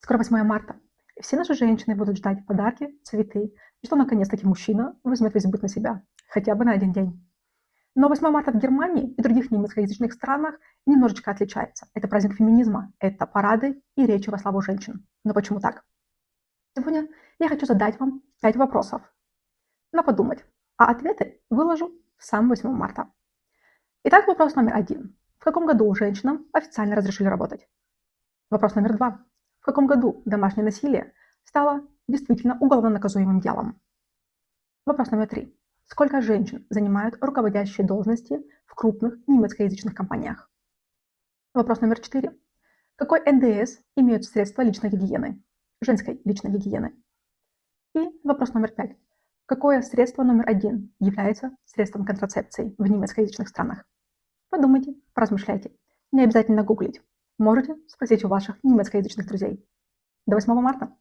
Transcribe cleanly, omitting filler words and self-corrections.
Скоро 8 марта. И все наши женщины будут ждать подарки, цветы, и что наконец-таки мужчина возьмет весь быт на себя, хотя бы на один день. Но 8 марта в Германии и других немецкоязычных странах немножечко отличается. Это праздник феминизма, это парады и речи во славу женщин. Но почему так? Сегодня я хочу задать вам 5 вопросов на подумать, а ответы выложу в сам 8 марта. Итак, вопрос номер 1. В каком году женщинам официально разрешили работать? Вопрос номер 2. В каком году домашнее насилие стало действительно уголовно наказуемым делом? Вопрос номер 3. Сколько женщин занимают руководящие должности в крупных немецкоязычных компаниях? Вопрос номер 4. Какой НДС имеют средства личной гигиены, женской личной гигиены? И вопрос номер 5. Какое средство номер 1 является средством контрацепции в немецкоязычных странах? Подумайте, поразмышляйте. Не обязательно гуглить. Можете спросить у ваших немецкоязычных друзей. До 8 марта!